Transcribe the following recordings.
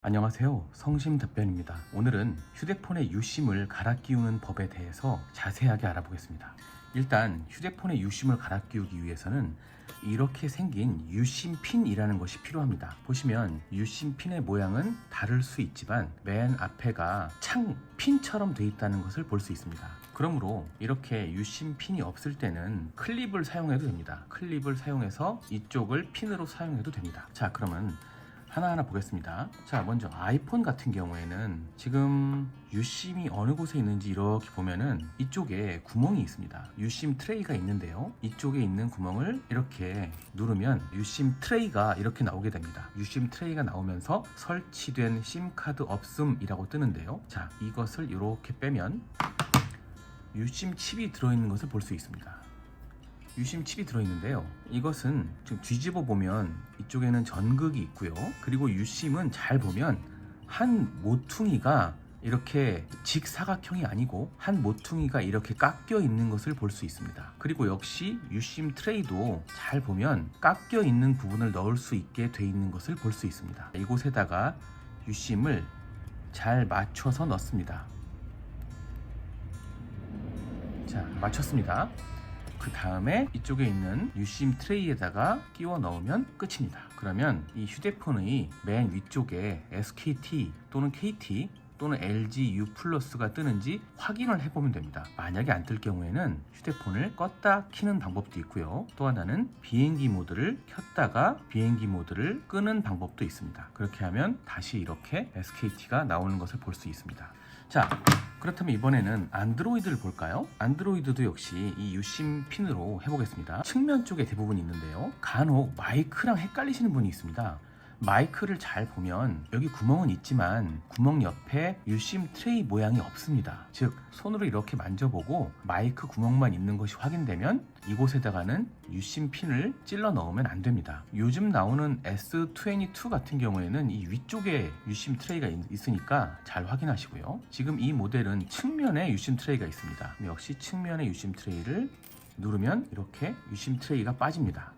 안녕하세요. 성심답변입니다. 오늘은 휴대폰의 유심을 갈아 끼우는 법에 대해서 자세하게 알아보겠습니다. 일단 휴대폰의 유심을 갈아 끼우기 위해서는 이렇게 생긴 유심핀이라는 것이 필요합니다. 보시면 유심핀의 모양은 다를 수 있지만 맨 앞에가 창핀처럼 되어 있다는 것을 볼 수 있습니다. 그러므로 이렇게 유심핀이 없을 때는 클립을 사용해도 됩니다. 클립을 사용해서 이쪽을 핀으로 사용해도 됩니다. 자, 그러면 하나하나 보겠습니다. 자, 먼저 아이폰 같은 경우에는 지금 유심이 어느 곳에 있는지 이렇게 보면은 이쪽에 구멍이 있습니다. 유심 트레이가 있는데요, 이쪽에 있는 구멍을 이렇게 누르면 유심 트레이가 이렇게 나오게 됩니다. 유심 트레이가 나오면서 설치된 심카드 없음이라고 뜨는데요, 자, 이것을 이렇게 빼면 유심 칩이 들어있는 것을 볼 수 있습니다. 유심 칩이 들어있는데요, 이것은 지금 뒤집어 보면 이쪽에는 전극이 있고요, 그리고 유심은 잘 보면 한 모퉁이가 이렇게 직사각형이 아니고 한 모퉁이가 이렇게 깎여 있는 것을 볼 수 있습니다. 그리고 역시 유심 트레이도 잘 보면 깎여 있는 부분을 넣을 수 있게 돼 있는 것을 볼 수 있습니다. 이곳에다가 유심을 잘 맞춰서 넣습니다. 자, 맞췄습니다. 그 다음에 이쪽에 있는 유심 트레이에다가 끼워 넣으면 끝입니다. 그러면 이 휴대폰의 맨 위쪽에 SKT 또는 KT 또는 LG U+가 뜨는지 확인을 해보면 됩니다. 만약에 안 뜰 경우에는 휴대폰을 껐다 켜는 방법도 있고요, 또 하나는 비행기 모드를 켰다가 비행기 모드를 끄는 방법도 있습니다. 그렇게 하면 다시 이렇게 SKT가 나오는 것을 볼 수 있습니다. 자, 그렇다면 이번에는 안드로이드를 볼까요? 안드로이드도 역시 이 유심 핀으로 해보겠습니다. 측면 쪽에 대부분 있는데요, 간혹 마이크랑 헷갈리시는 분이 있습니다. 마이크를 잘 보면 여기 구멍은 있지만 구멍 옆에 유심 트레이 모양이 없습니다. 즉, 손으로 이렇게 만져보고 마이크 구멍만 있는 것이 확인되면 이곳에다가는 유심 핀을 찔러 넣으면 안 됩니다. 요즘 나오는 S22 같은 경우에는 이 위쪽에 유심 트레이가 있으니까 잘 확인하시고요. 지금 이 모델은 측면에 유심 트레이가 있습니다. 역시 측면에 유심 트레이를 누르면 이렇게 유심 트레이가 빠집니다.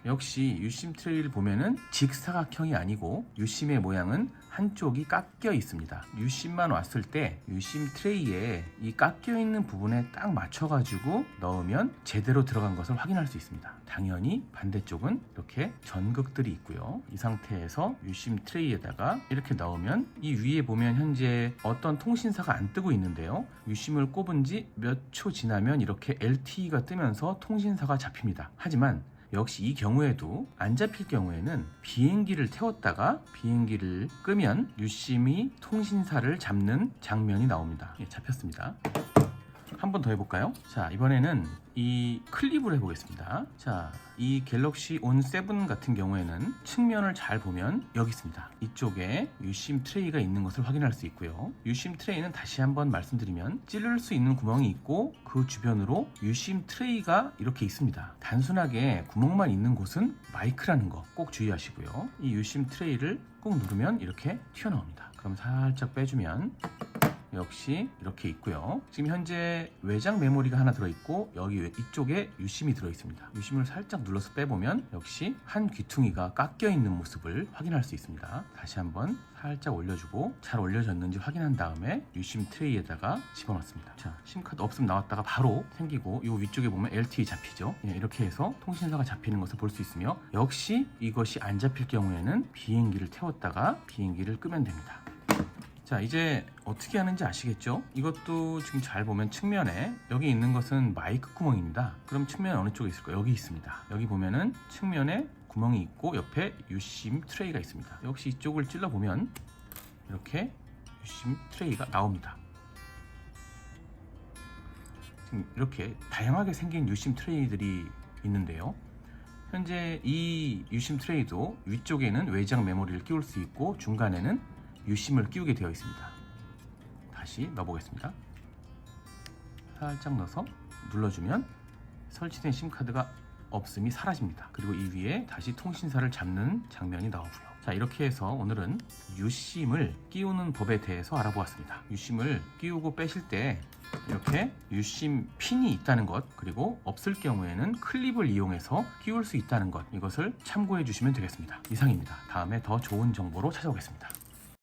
역시 유심 트레이를 보면은 직사각형이 아니고 유심의 모양은 한쪽이 깎여 있습니다. 유심만 왔을 때 유심 트레이에 이 깎여 있는 부분에 딱 맞춰가지고 넣으면 제대로 들어간 것을 확인할 수 있습니다. 당연히 반대쪽은 이렇게 전극들이 있고요, 이 상태에서 유심 트레이에다가 이렇게 넣으면 이 위에 보면 현재 어떤 통신사가 안 뜨고 있는데요, 유심을 꼽은 지 몇 초 지나면 이렇게 LTE가 뜨면서 통신사가 잡힙니다. 하지만 역시 이 경우에도 안 잡힐 경우에는 비행기를 태웠다가 비행기를 끄면 유심이 통신사를 잡는 장면이 나옵니다. 예, 잡혔습니다. 한 번 더 해볼까요? 자, 이번에는 이 클립을 해보겠습니다. 자, 이 갤럭시 On7 같은 경우에는 측면을 잘 보면 여기 있습니다. 이쪽에 유심 트레이가 있는 것을 확인할 수 있고요, 유심 트레이는 다시 한번 말씀드리면 찌를 수 있는 구멍이 있고 그 주변으로 유심 트레이가 이렇게 있습니다. 단순하게 구멍만 있는 곳은 마이크라는 거 꼭 주의하시고요. 이 유심 트레이를 꼭 누르면 이렇게 튀어나옵니다. 그럼 살짝 빼주면 역시 이렇게 있고요. 지금 현재 외장 메모리가 하나 들어있고 여기 이쪽에 유심이 들어있습니다. 유심을 살짝 눌러서 빼보면 역시 한 귀퉁이가 깎여 있는 모습을 확인할 수 있습니다. 다시 한번 살짝 올려주고 잘 올려졌는지 확인한 다음에 유심 트레이에다가 집어넣습니다. 자, 심카드 없음 나왔다가 바로 생기고 이 위쪽에 보면 LTE 잡히죠. 예, 이렇게 해서 통신사가 잡히는 것을 볼 수 있으며, 역시 이것이 안 잡힐 경우에는 비행기를 태웠다가 비행기를 끄면 됩니다. 자, 이제 어떻게 하는지 아시겠죠? 이것도 지금 잘 보면 측면에 여기 있는 것은 마이크 구멍입니다. 그럼 측면 어느 쪽에 있을까요? 여기 있습니다. 여기 보면은 측면에 구멍이 있고 옆에 유심 트레이가 있습니다. 역시 이쪽을 찔러 보면 이렇게 유심 트레이가 나옵니다. 지금 이렇게 다양하게 생긴 유심 트레이들이 있는데요, 현재 이 유심 트레이도 위쪽에는 외장 메모리를 끼울 수 있고 중간에는 유심을 끼우게 되어 있습니다. 다시 넣어보겠습니다. 살짝 넣어서 눌러주면 설치된 심카드가 없음이 사라집니다. 그리고 이 위에 다시 통신사를 잡는 장면이 나오고요. 자, 이렇게 해서 오늘은 유심을 끼우는 법에 대해서 알아보았습니다. 유심을 끼우고 빼실 때 이렇게 유심 핀이 있다는 것, 그리고 없을 경우에는 클립을 이용해서 끼울 수 있다는 것, 이것을 참고해 주시면 되겠습니다. 이상입니다. 다음에 더 좋은 정보로 찾아오겠습니다.